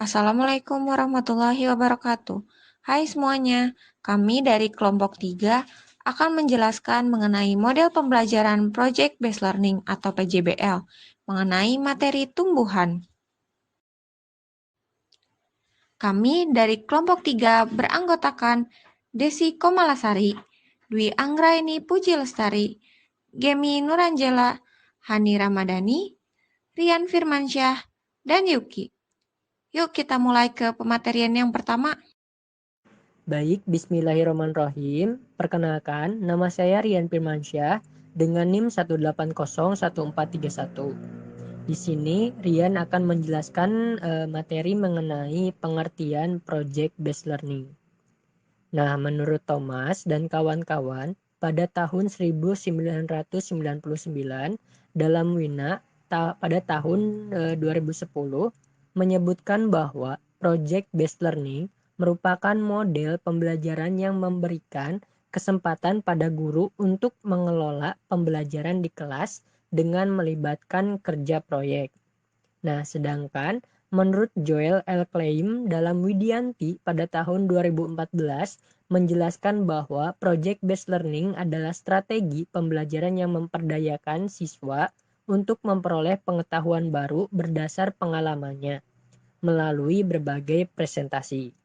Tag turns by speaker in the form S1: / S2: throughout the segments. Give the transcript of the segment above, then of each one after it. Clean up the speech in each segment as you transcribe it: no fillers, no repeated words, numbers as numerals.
S1: Assalamualaikum warahmatullahi wabarakatuh. Hai semuanya, kami dari kelompok 3 akan menjelaskan mengenai model pembelajaran Project Based Learning atau PJBL mengenai materi tumbuhan. Kami dari kelompok 3 beranggotakan Desi Komalasari, Dwi Anggraini Puji Lestari, Gemi Nuranjela, Hani Ramadhani, Rian Firmansyah, dan Yuki. Yuk kita mulai ke pematerian yang pertama.
S2: Baik, bismillahirrahmanirrahim. Perkenalkan, nama saya Rian Firmansyah dengan NIM 1801431. Di sini Rian akan menjelaskan materi mengenai pengertian Project Based Learning. Nah, menurut Thomas dan kawan-kawan, pada tahun 1999 dalam Wina pada tahun 2010 menyebutkan bahwa Project Based Learning merupakan model pembelajaran yang memberikan kesempatan pada guru untuk mengelola pembelajaran di kelas dengan melibatkan kerja proyek. Nah, sedangkan menurut Joel L. Klein dalam Widianti pada tahun 2014 menjelaskan bahwa Project Based Learning adalah strategi pembelajaran yang memperdayakan siswa untuk memperoleh pengetahuan baru berdasar pengalamannya melalui berbagai presentasi.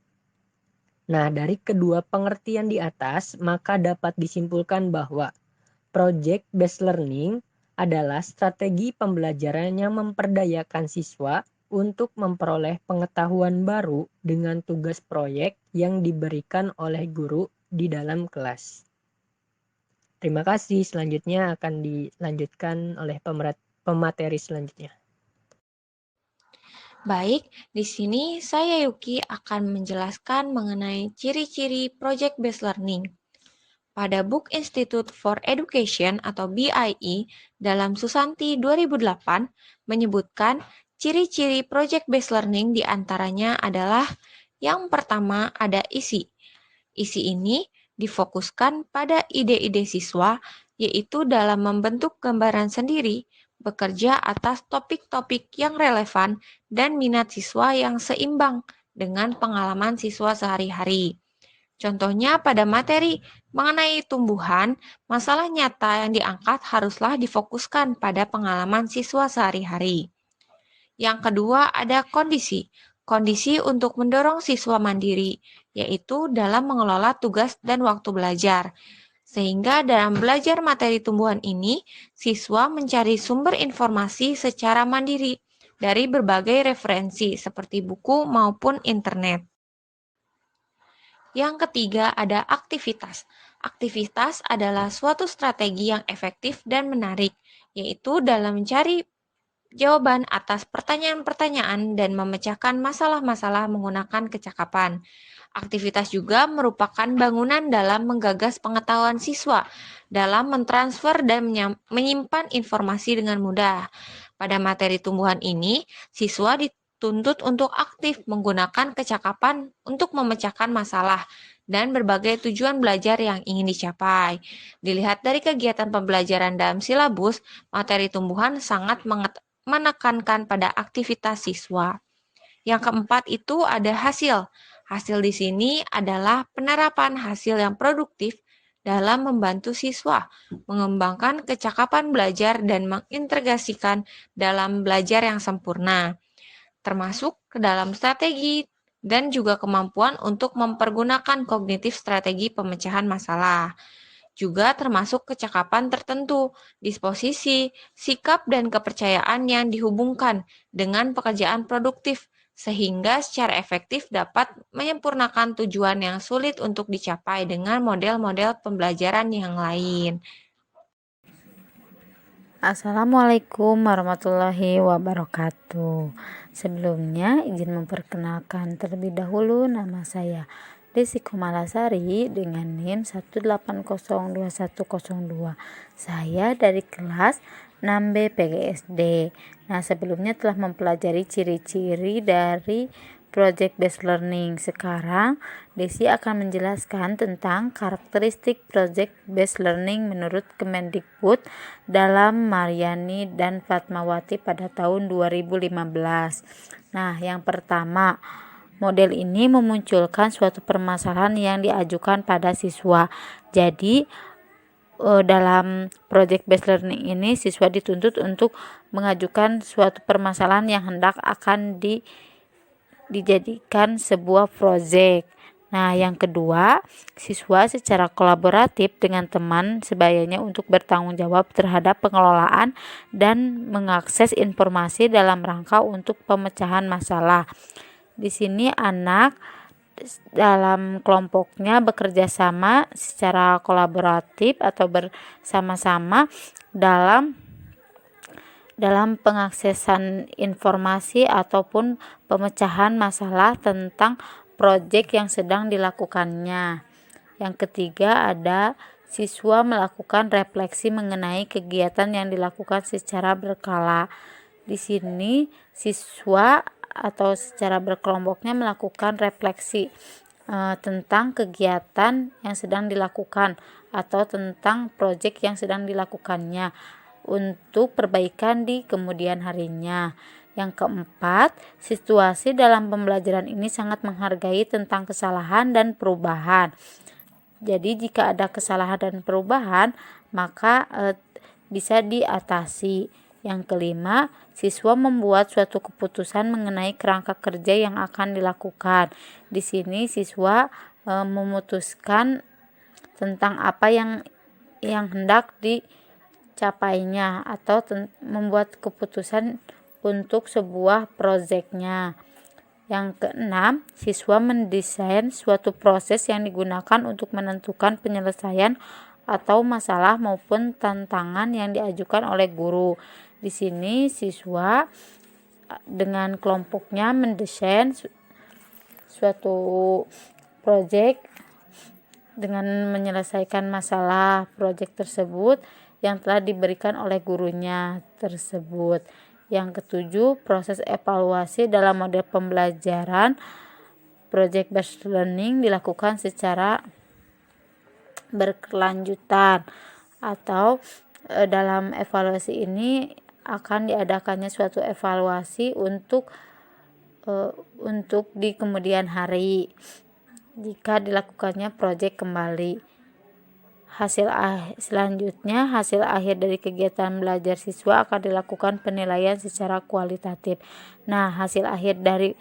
S2: Nah, dari kedua pengertian di atas, maka dapat disimpulkan bahwa Project Based Learning adalah strategi pembelajaran yang memperdayakan siswa untuk memperoleh pengetahuan baru dengan tugas proyek yang diberikan oleh guru di dalam kelas. Terima kasih. Selanjutnya akan dilanjutkan oleh pemateri selanjutnya.
S1: Baik, di sini saya Yuki akan menjelaskan mengenai ciri-ciri Project Based Learning. Pada Book Institute for Education atau BIE dalam Susanti 2008 menyebutkan ciri-ciri Project Based Learning diantaranya adalah yang pertama ada isi. Isi ini difokuskan pada ide-ide siswa, yaitu dalam membentuk gambaran sendiri, bekerja atas topik-topik yang relevan dan minat siswa yang seimbang dengan pengalaman siswa sehari-hari. Contohnya pada materi mengenai tumbuhan, masalah nyata yang diangkat haruslah difokuskan pada pengalaman siswa sehari-hari. Yang kedua ada kondisi. Kondisi untuk mendorong siswa mandiri, yaitu dalam mengelola tugas dan waktu belajar. Sehingga dalam belajar materi tumbuhan ini, siswa mencari sumber informasi secara mandiri dari berbagai referensi seperti buku maupun internet. Yang ketiga ada aktivitas. Aktivitas adalah suatu strategi yang efektif dan menarik, yaitu dalam mencari jawaban atas pertanyaan-pertanyaan dan memecahkan masalah-masalah menggunakan kecakapan. Aktivitas juga merupakan bangunan dalam menggagas pengetahuan siswa, dalam mentransfer dan menyimpan informasi dengan mudah. Pada materi tumbuhan ini, siswa dituntut untuk aktif menggunakan kecakapan untuk memecahkan masalah dan berbagai tujuan belajar yang ingin dicapai. Dilihat dari kegiatan pembelajaran dalam silabus, materi tumbuhan sangat menekankan pada aktivitas siswa. Yang keempat itu ada hasil. Hasil di sini adalah penerapan hasil yang produktif dalam membantu siswa mengembangkan kecakapan belajar dan mengintegrasikan dalam belajar yang sempurna, termasuk ke dalam strategi dan juga kemampuan untuk mempergunakan kognitif strategi pemecahan masalah. Juga termasuk kecakapan tertentu, disposisi, sikap, dan kepercayaan yang dihubungkan dengan pekerjaan produktif, sehingga secara efektif dapat menyempurnakan tujuan yang sulit untuk dicapai dengan model-model pembelajaran yang lain.
S3: Assalamualaikum warahmatullahi wabarakatuh. Sebelumnya izin memperkenalkan terlebih dahulu, nama saya Desi Komalasari dengan NIM 1802102. Saya dari kelas 6B PGSD. Nah, sebelumnya telah mempelajari ciri-ciri dari Project Based Learning. Sekarang, Desi akan menjelaskan tentang karakteristik Project Based Learning menurut Kemendikbud dalam Mariani dan Fatmawati pada tahun 2015. Nah, yang pertama, model ini memunculkan suatu permasalahan yang diajukan pada siswa. Jadi, dalam project based learning ini siswa dituntut untuk mengajukan suatu permasalahan yang hendak akan dijadikan sebuah project. Nah, yang kedua, siswa secara kolaboratif dengan teman sebayanya untuk bertanggung jawab terhadap pengelolaan dan mengakses informasi dalam rangka untuk pemecahan masalah. Di sini anak dalam kelompoknya bekerja sama secara kolaboratif atau bersama-sama dalam pengaksesan informasi ataupun pemecahan masalah tentang proyek yang sedang dilakukannya. Yang ketiga, ada siswa melakukan refleksi mengenai kegiatan yang dilakukan secara berkala. Di sini siswa atau secara berkelompoknya melakukan refleksi tentang kegiatan yang sedang dilakukan atau tentang proyek yang sedang dilakukannya untuk perbaikan di kemudian harinya. Yang keempat, situasi dalam pembelajaran ini sangat menghargai tentang kesalahan dan perubahan. Jadi jika ada kesalahan dan perubahan, maka bisa diatasi. Yang kelima, siswa membuat suatu keputusan mengenai kerangka kerja yang akan dilakukan. Di sini siswa memutuskan tentang apa yang hendak dicapainya atau membuat keputusan untuk sebuah proyeknya. Yang keenam, siswa mendesain suatu proses yang digunakan untuk menentukan penyelesaian atau masalah maupun tantangan yang diajukan oleh guru. Di sini siswa dengan kelompoknya mendesain suatu proyek dengan menyelesaikan masalah proyek tersebut yang telah diberikan oleh gurunya tersebut. Yang ketujuh, proses evaluasi dalam model pembelajaran project based learning dilakukan secara berkelanjutan atau dalam evaluasi ini akan diadakannya suatu evaluasi untuk di kemudian hari jika dilakukannya proyek kembali. Selanjutnya, hasil akhir dari kegiatan belajar siswa akan dilakukan penilaian secara kualitatif. Nah, hasil akhir dari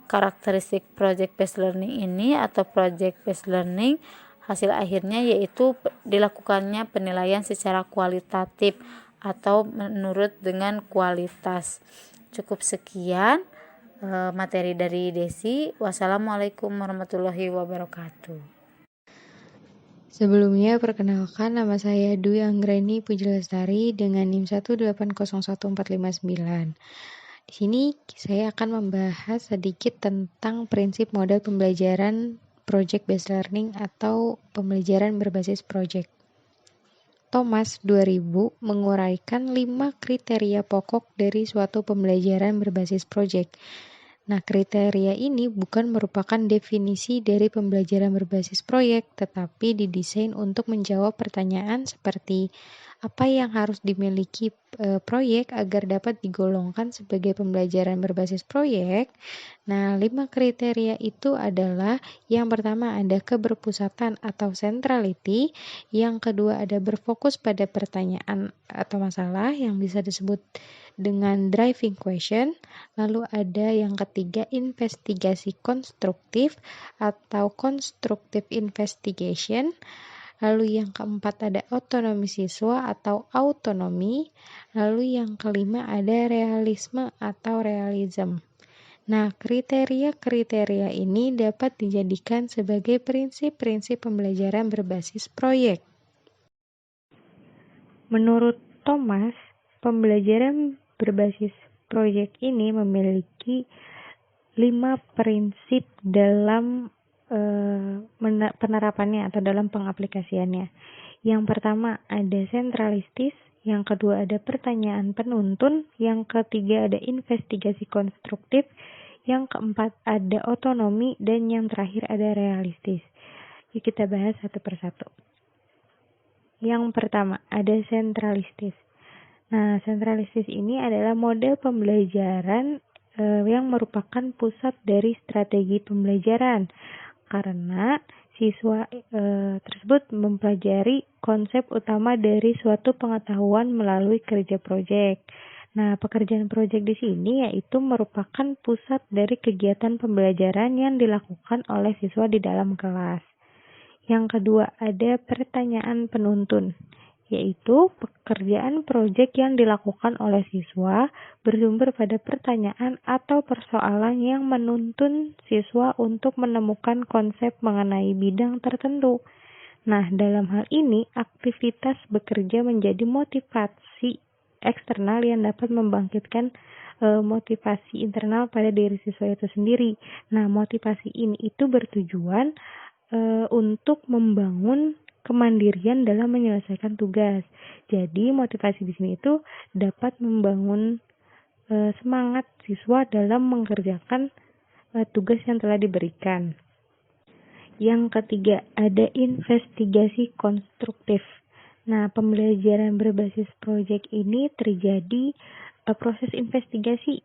S3: karakteristik project based learning ini atau project based learning, hasil akhirnya yaitu dilakukannya penilaian secara kualitatif atau menurut dengan kualitas. Cukup sekian materi dari Desi. Wassalamualaikum warahmatullahi wabarakatuh.
S4: Sebelumnya, perkenalkan nama saya Dwi Anggreni Pujalestari dengan NIM 1801459. Di sini saya akan membahas sedikit tentang prinsip model pembelajaran project based learning atau pembelajaran berbasis project. Thomas 2000 menguraikan 5 kriteria pokok dari suatu pembelajaran berbasis project. Nah, kriteria ini bukan merupakan definisi dari pembelajaran berbasis proyek, tetapi didesain untuk menjawab pertanyaan seperti apa yang harus dimiliki proyek agar dapat digolongkan sebagai pembelajaran berbasis proyek. Nah, 5 kriteria itu adalah yang pertama ada keberpusatan atau centrality, yang kedua ada berfokus pada pertanyaan atau masalah yang bisa disebut dengan driving question, lalu ada yang ketiga investigasi konstruktif atau constructive investigation, lalu yang keempat ada otonomi siswa atau autonomi, lalu yang kelima ada realisme atau realism. Nah, kriteria-kriteria ini dapat dijadikan sebagai prinsip-prinsip pembelajaran berbasis proyek. Menurut Thomas, pembelajaran berbasis proyek ini memiliki 5 prinsip dalam penerapannya atau dalam pengaplikasiannya. Yang pertama ada sentralistis, yang kedua ada pertanyaan penuntun, yang ketiga ada investigasi konstruktif, Yang keempat ada otonomi, dan yang terakhir ada realistis. Yuk kita bahas satu persatu. Yang pertama ada sentralistis. Nah, sentralistis ini adalah model pembelajaran yang merupakan pusat dari strategi pembelajaran, karena siswa tersebut mempelajari konsep utama dari suatu pengetahuan melalui kerja proyek. Nah, pekerjaan proyek di sini yaitu merupakan pusat dari kegiatan pembelajaran yang dilakukan oleh siswa di dalam kelas. Yang kedua, ada pertanyaan penuntun, yaitu pekerjaan proyek yang dilakukan oleh siswa bersumber pada pertanyaan atau persoalan yang menuntun siswa untuk menemukan konsep mengenai bidang tertentu. Nah, dalam hal ini, aktivitas bekerja menjadi motivasi eksternal yang dapat membangkitkan motivasi internal pada diri siswa itu sendiri. Nah, motivasi ini itu bertujuan untuk membangun kemandirian dalam menyelesaikan tugas. Jadi motivasi di sini itu dapat membangun semangat siswa dalam mengerjakan tugas yang telah diberikan. Yang ketiga, ada investigasi konstruktif. Nah, pembelajaran berbasis proyek ini terjadi proses investigasi.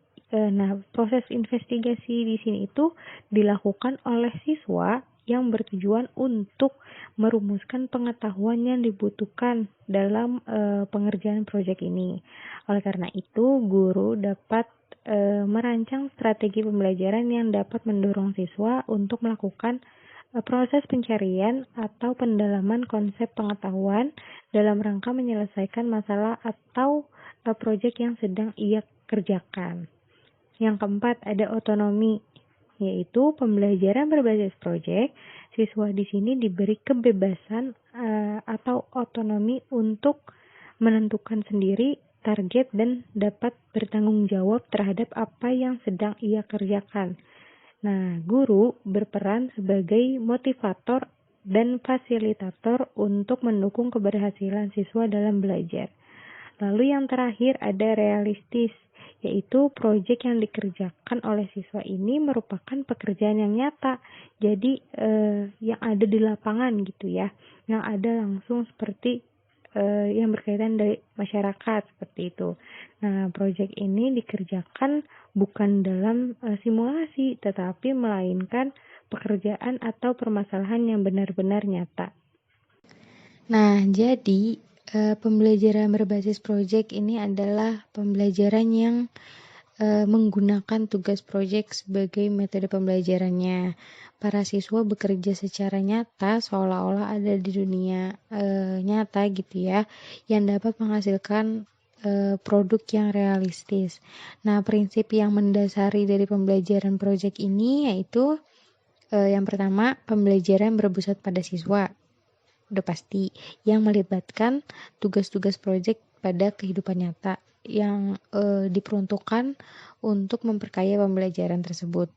S4: Proses investigasi di sini itu dilakukan oleh siswa yang bertujuan untuk merumuskan pengetahuan yang dibutuhkan dalam pengerjaan proyek ini. Oleh karena itu, guru dapat merancang strategi pembelajaran yang dapat mendorong siswa untuk melakukan proses pencarian atau pendalaman konsep pengetahuan dalam rangka menyelesaikan masalah atau proyek yang sedang ia kerjakan. Yang keempat, ada otonomi, yaitu pembelajaran berbasis proyek. Siswa di sini diberi kebebasan atau otonomi untuk menentukan sendiri target dan dapat bertanggung jawab terhadap apa yang sedang ia kerjakan. Nah, guru berperan sebagai motivator dan fasilitator untuk mendukung keberhasilan siswa dalam belajar. Lalu yang terakhir ada realistis, yaitu proyek yang dikerjakan oleh siswa ini merupakan pekerjaan yang nyata. Jadi yang ada di lapangan gitu ya, yang ada langsung seperti yang berkaitan dari masyarakat seperti itu. Nah, proyek ini dikerjakan bukan dalam simulasi, tetapi melainkan pekerjaan atau permasalahan yang benar-benar nyata. Nah, jadi pembelajaran berbasis proyek ini adalah pembelajaran yang menggunakan tugas proyek sebagai metode pembelajarannya. Para siswa bekerja secara nyata seolah-olah ada di dunia nyata gitu ya, yang dapat menghasilkan produk yang realistis. Nah, prinsip yang mendasari dari pembelajaran proyek ini yaitu yang pertama, pembelajaran berpusat pada siswa. Udah pasti, yang melibatkan tugas-tugas proyek pada kehidupan nyata yang diperuntukkan untuk memperkaya pembelajaran tersebut.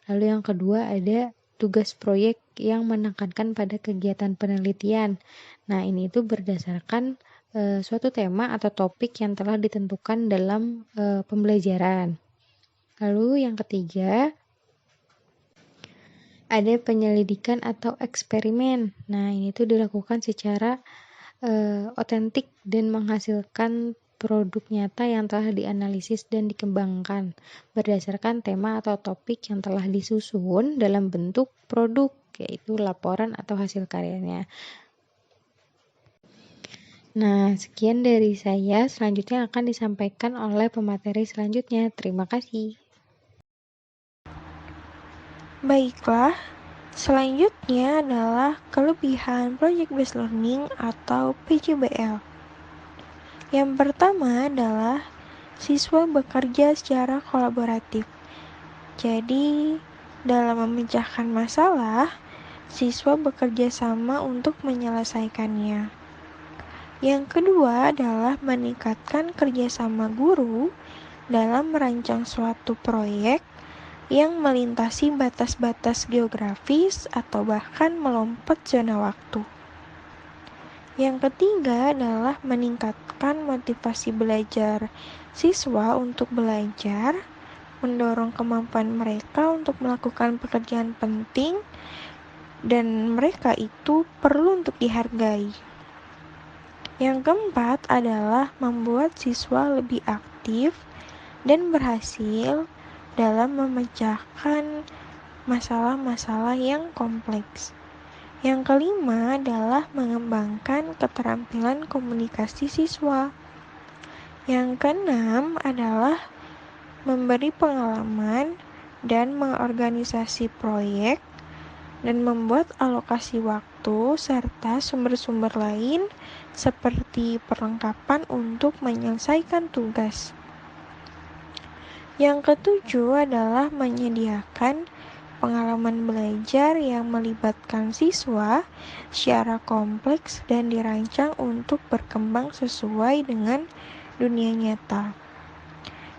S4: Lalu yang kedua ada tugas proyek yang menekankan pada kegiatan penelitian. Nah, ini itu berdasarkan suatu tema atau topik yang telah ditentukan dalam pembelajaran. Lalu yang ketiga ada penyelidikan atau eksperimen. Nah, ini tuh dilakukan secara otentik dan menghasilkan produk nyata yang telah dianalisis dan dikembangkan berdasarkan tema atau topik yang telah disusun dalam bentuk produk, yaitu laporan atau hasil karyanya. Nah, sekian dari saya. Selanjutnya akan disampaikan oleh pemateri selanjutnya. Terima kasih.
S1: Baiklah, selanjutnya adalah kelebihan Project Based Learning atau PJBL. Yang pertama adalah siswa bekerja secara kolaboratif. Jadi, dalam memecahkan masalah, siswa bekerja sama untuk menyelesaikannya. Yang kedua adalah meningkatkan kerjasama guru dalam merancang suatu proyek yang melintasi batas-batas geografis atau bahkan melompat zona waktu. Yang ketiga adalah meningkatkan motivasi belajar siswa untuk belajar mendorong kemampuan mereka untuk melakukan pekerjaan penting, dan mereka itu perlu untuk dihargai. Yang keempat adalah membuat siswa lebih aktif dan berhasil dalam memecahkan masalah-masalah yang kompleks. Yang kelima adalah mengembangkan keterampilan komunikasi siswa. Yang keenam adalah memberi pengalaman dan mengorganisasi proyek dan membuat alokasi waktu serta sumber-sumber lain seperti perlengkapan untuk menyelesaikan tugas. Yang ketujuh adalah menyediakan pengalaman belajar yang melibatkan siswa secara kompleks dan dirancang untuk berkembang sesuai dengan dunia nyata.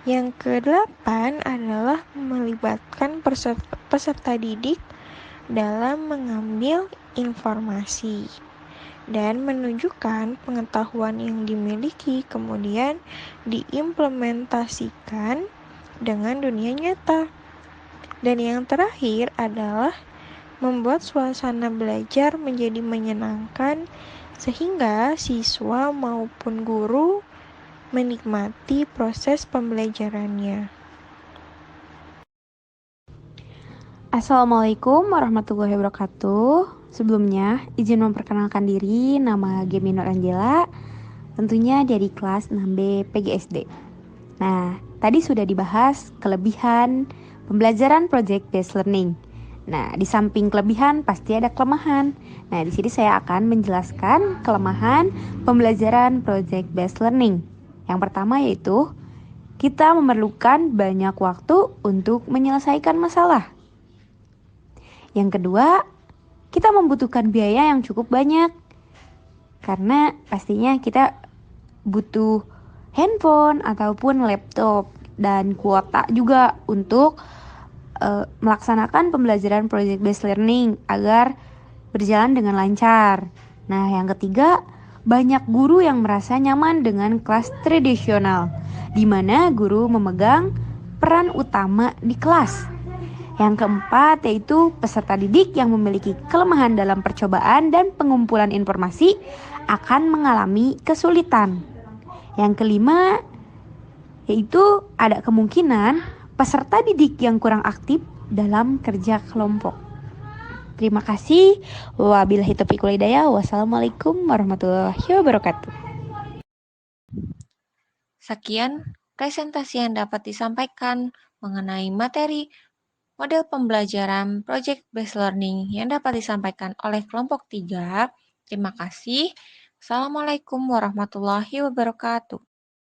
S1: Yang kedelapan adalah melibatkan peserta didik dalam mengambil informasi dan menunjukkan pengetahuan yang dimiliki kemudian diimplementasikan dengan dunia nyata. Dan yang terakhir adalah membuat suasana belajar menjadi menyenangkan sehingga siswa maupun guru menikmati proses pembelajarannya.
S5: Assalamualaikum warahmatullahi wabarakatuh. Sebelumnya, izin memperkenalkan diri, nama Gemi Nur Angela, tentunya dari kelas 6B PGSD. Nah, tadi sudah dibahas kelebihan pembelajaran project based learning. Nah, di samping kelebihan pasti ada kelemahan. Nah, di sini saya akan menjelaskan kelemahan pembelajaran project based learning. Yang pertama yaitu kita memerlukan banyak waktu untuk menyelesaikan masalah. Yang kedua, kita membutuhkan biaya yang cukup banyak. Karena pastinya kita butuh handphone ataupun laptop dan kuota juga untuk melaksanakan pembelajaran project based learning agar berjalan dengan lancar. Nah, yang ketiga, banyak guru yang merasa nyaman dengan kelas tradisional, di mana guru memegang peran utama di kelas. Yang keempat yaitu peserta didik yang memiliki kelemahan dalam percobaan dan pengumpulan informasi akan mengalami kesulitan. Yang kelima yaitu ada kemungkinan peserta didik yang kurang aktif dalam kerja kelompok. Terima kasih. Wabillahi taufiq wal hidayah. Wassalamualaikum warahmatullahi wabarakatuh.
S1: Sekian presentasi yang dapat disampaikan mengenai materi model pembelajaran project based learning yang dapat disampaikan oleh kelompok 3. Terima kasih. Assalamualaikum warahmatullahi wabarakatuh.